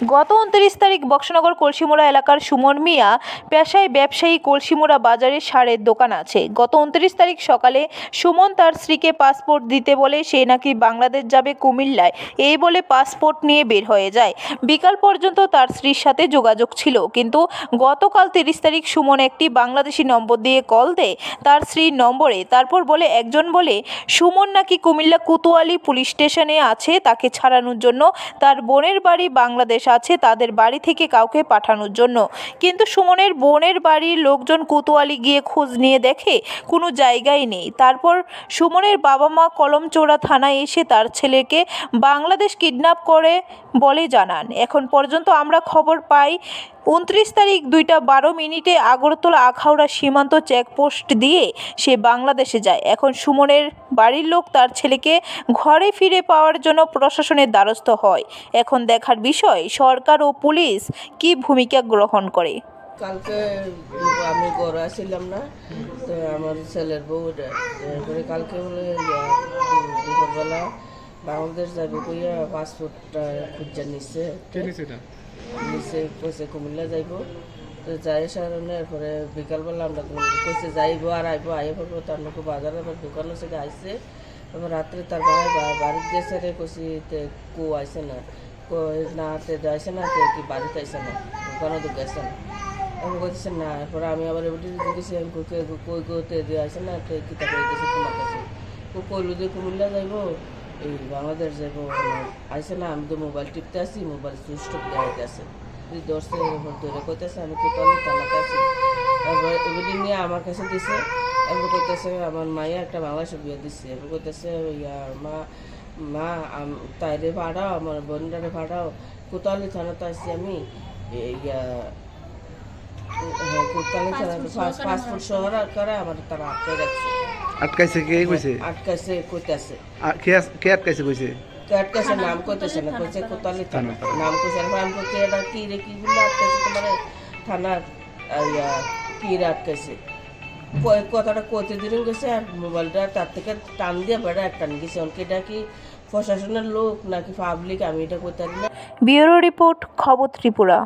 গত ২৯ তারিখ বক্সনগর কলসিমুড়া এলাকার সুমন মিয়া পেশায় ব্যবসায়ী। কলসিমুড়া বাজারে সারের দোকান আছে। গত ২৯ তারিখ সকালে সুমন তার স্ত্রীকে পাসপোর্ট দিতে বলে সে নাকি বাংলাদেশ যাবে কুমিল্লায়, এই বলে পাসপোর্ট নিয়ে বের হয়ে যায়। বিকাল পর্যন্ত তার স্ত্রীর সাথে যোগাযোগ ছিল, কিন্তু গতকাল ৩০ তারিখ সুমন একটি বাংলাদেশি নম্বর দিয়ে কল দেয় তার স্ত্রীর নম্বরে। তারপর বলে একজন বলে সুমন নাকি কুমিল্লা কোতোয়ালি পুলিশ স্টেশনে আছে, তাকে ছাড়ানোর জন্য তার বোনের বাড়ি বাংলাদেশ আছে, তাদের বাড়ি থেকে কাউকে পাঠানোর জন্য। কিন্তু সুমনের বোনের বাড়ির লোকজন কোতোয়ালি গিয়ে খোঁজ নিয়ে দেখে কোনো জায়গায় নেই। তারপর সুমনের বাবা মা কলমচৌড়া থানায় এসে তার ছেলেকে বাংলাদেশ কিডন্যাপ করে বলে জানান। এখন পর্যন্ত আমরা খবর পাই ২৯ তারিখ 2:12 আগরতলা আখাউড়া সীমান্ত চেকপোস্ট দিয়ে সে বাংলাদেশে যায়। এখন সুমনের বাড়ির লোক তার ছেলেকে ঘরে ফিরে পাওয়ার জন্য প্রশাসনের দ্বারস্থ হয়। এখন দেখার বিষয় সরকার ও পুলিশ কি ভূমিকা গ্রহণ করে। কালকে আমি ঘরে আসছিলাম না, তো আমার ছেলের বউ তারপরে কালকে বলে দুপুরবেলা বাংলাদেশ যাবে কইয়া পাসপোর্টটা খুঁজে নিচ্ছে কইছে কুমিল্লা যাইব। তো যাই সারানো এরপরে বিকালবেলা আমরা কইছে যাইব আর আইব আইয়ে পড়বো। তার লোক বাজারে আবার দোকান আছে আইসে, তারপর রাত্রে তার বাড়িতে গেছে রে কইছি কো আইসে না, না আইসে না কি বাড়িতে আইসে না, দোকানও তো গেছে না। আমি কইতেছে না। এরপরে আমি আবার এবারে দেখেছি আমি কই গোতে দিয়ে আসে না কিতা করে গেছে তোমার কাছে কইলো যে কুমিল্লা যাইব, এই বাংলাদেশ যাইব আইসে না। আমি তো মোবাইল টিপতে আসি, মোবাইল সুইচ অফ দেওয়াতে আছে দশটা ধরে কইতেছে আমি কোথাও তালাতে আছি। তারপর এবারে নিয়ে আমার কাছে দিছে। এরপর কইতেছে আমার মাইয়া একটা বাংলাদেশে বিয়ে দিচ্ছে। এরপর কইতেছে মা তাইরে ভাড়াও, আমার বোনটারে ভাড়াও, কোতালি থানাতে আসছি আমি পাসপোর্ট সহ করে আমার তারা আটকে রাখছে। আটকাইছে কে কইছে? আটকাইছে কইতাছে। কে আটকাইছে কইছে? আটকাইছে নাম কইতেছে না, কইছে কোতালি থানা নাম কইছে। আমি কইছি এটা কি রে, কি বলে আটকাইছে তোমার থানার কি রে আটকাইছে। কথাটা কইতে দিন গেছে আর মোবাইলটা তার থেকে টান দিয়ে বেড়া একটা নিয়ে গেছে। অনেকে এটা কি প্রশাসনের লোক নাকি পাবলিক আমি এটা করতে পারি না। ব্যুরো রিপোর্ট, খবর ত্রিপুরা।